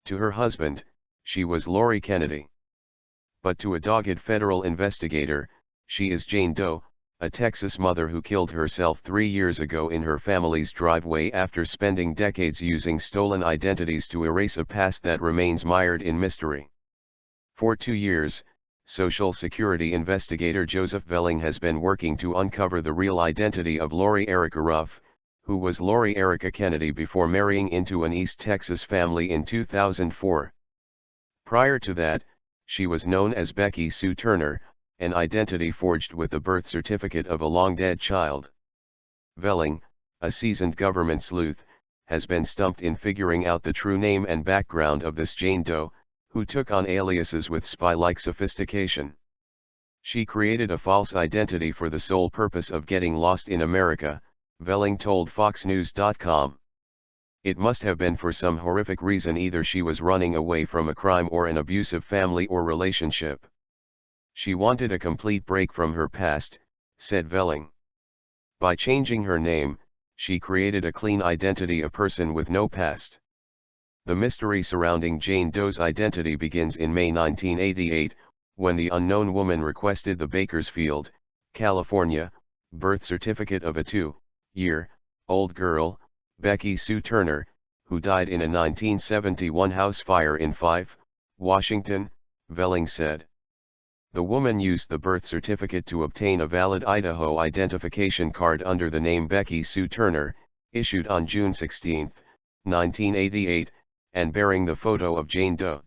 To her husband, she was Lori Kennedy. But to a dogged federal investigator, she is Jane Doe, a Texas mother who killed herself 3 years ago in her family's driveway after spending decades using stolen identities to erase a past that remains mired in mystery. For 2 years, Social Security investigator Joseph Velling has been working to uncover the real identity of Lori Erica Ruff, who was Lori Erica Kennedy before marrying into an East Texas family in 2004. Prior to that, she was known as Becky Sue Turner, an identity forged with the birth certificate of a long-dead child. Velling, a seasoned government sleuth, has been stumped in figuring out the true name and background of this Jane Doe, who took on aliases with spy-like sophistication. She created a false identity for the sole purpose of getting lost in America, Velling told FoxNews.com. It must have been for some horrific reason, either she was running away from a crime or an abusive family or relationship. She wanted a complete break from her past, said Velling. By changing her name, she created a clean identity, a person with no past. The mystery surrounding Jane Doe's identity begins in May 1988, when the unknown woman requested the Bakersfield, California, birth certificate of a 2-year-old girl, Becky Sue Turner, who died in a 1971 house fire in Fife, Washington, Velling said. The woman used the birth certificate to obtain a valid Idaho identification card under the name Becky Sue Turner, issued on June 16, 1988, and bearing the photo of Jane Doe.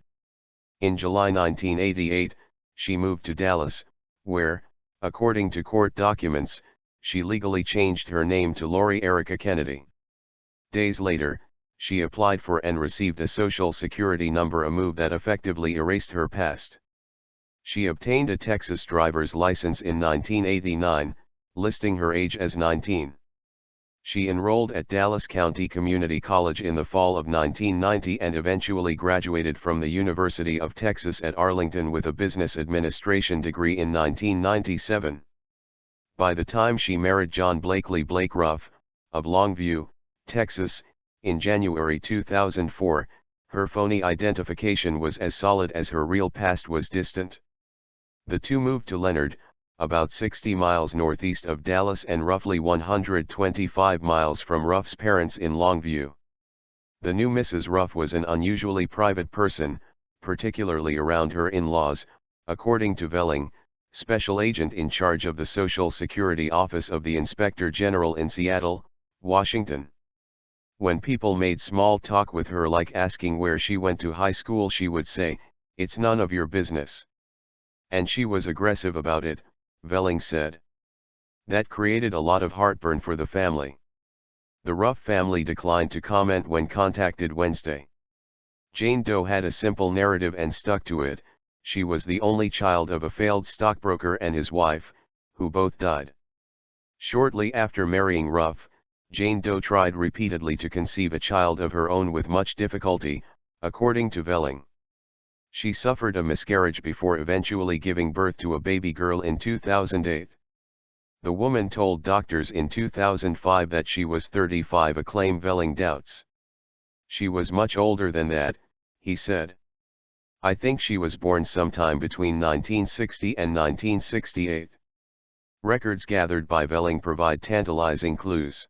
In July 1988, she moved to Dallas, where, according to court documents, she legally changed her name to Lori Erica Kennedy. Days later, she applied for and received a Social Security number, a move that effectively erased her past. She obtained a Texas driver's license in 1989, listing her age as 19. She enrolled at Dallas County Community College in the fall of 1990 and eventually graduated from the University of Texas at Arlington with a business administration degree in 1997. By the time she married John Blakely Blake Ruff, of Longview, Texas, in January 2004, her phony identification was as solid as her real past was distant. The two moved to Leonard, about 60 miles northeast of Dallas and roughly 125 miles from Ruff's parents in Longview. The new Mrs. Ruff was an unusually private person, particularly around her in-laws, according to Velling, special agent in charge of the Social Security Office of the Inspector General in Seattle, Washington. When people made small talk with her, like asking where she went to high school, she would say, "It's none of your business." And she was aggressive about it, Velling said. That created a lot of heartburn for the family. The Ruff family declined to comment when contacted Wednesday. Jane Doe had a simple narrative and stuck to it. She was the only child of a failed stockbroker and his wife, who both died. Shortly after marrying Ruff, Jane Doe tried repeatedly to conceive a child of her own with much difficulty, according to Velling. She suffered a miscarriage before eventually giving birth to a baby girl in 2008. The woman told doctors in 2005 that she was 35, a claim Velling doubts. She was much older than that, he said. I think she was born sometime between 1960 and 1968. Records gathered by Velling provide tantalizing clues.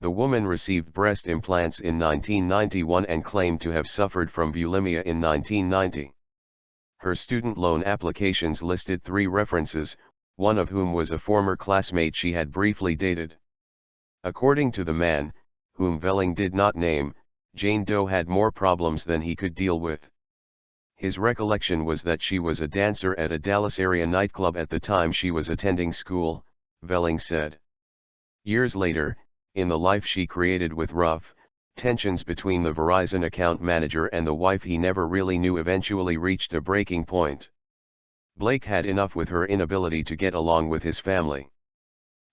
The woman received breast implants in 1991 and claimed to have suffered from bulimia in 1990. Her student loan applications listed 3 references, one of whom was a former classmate she had briefly dated. According to the man, whom Velling did not name, Jane Doe had more problems than he could deal with. His recollection was that she was a dancer at a Dallas area nightclub at the time she was attending school, Velling said. Years later, in the life she created with Ruff, tensions between the Verizon account manager and the wife he never really knew eventually reached a breaking point. Blake had enough with her inability to get along with his family.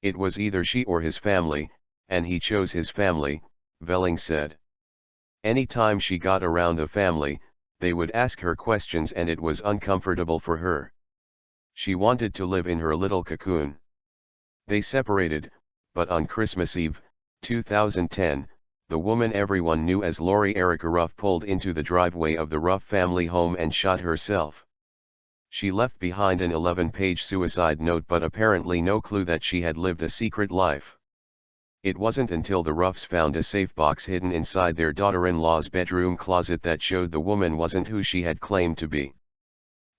It was either she or his family, and he chose his family, Velling said. Any time she got around the family, they would ask her questions and it was uncomfortable for her. She wanted to live in her little cocoon. They separated, but on Christmas Eve, 2010, the woman everyone knew as Lori Erica Ruff pulled into the driveway of the Ruff family home and shot herself. She left behind an 11-page suicide note but apparently no clue that she had lived a secret life. It wasn't until the Ruffs found a safe box hidden inside their daughter-in-law's bedroom closet that showed the woman wasn't who she had claimed to be.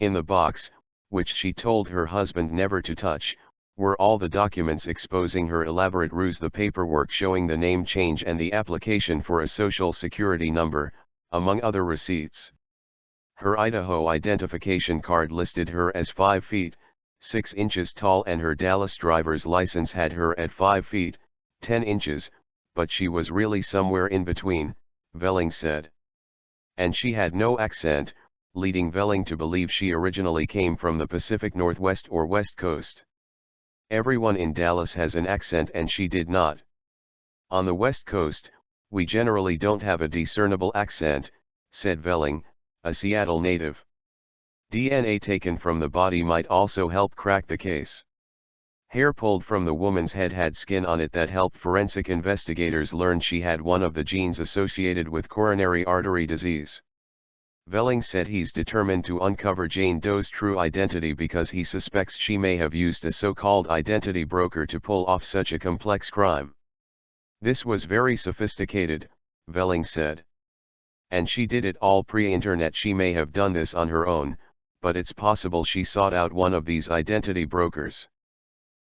In the box, which she told her husband never to touch, were all the documents exposing her elaborate ruse, the paperwork showing the name change and the application for a social security number, among other receipts. Her Idaho identification card listed her as 5 feet, 6 inches tall, and her Dallas driver's license had her at 5 feet, 10 inches, but she was really somewhere in between, Velling said. And she had no accent, leading Velling to believe she originally came from the Pacific Northwest or West Coast. Everyone in Dallas has an accent and she did not. On the West Coast, we generally don't have a discernible accent, said Velling, a Seattle native. DNA taken from the body might also help crack the case. Hair pulled from the woman's head had skin on it that helped forensic investigators learn she had one of the genes associated with coronary artery disease. Velling said he's determined to uncover Jane Doe's true identity because he suspects she may have used a so-called identity broker to pull off such a complex crime. This was very sophisticated, Velling said. And she did it all pre-internet. She may have done this on her own, but it's possible she sought out one of these identity brokers.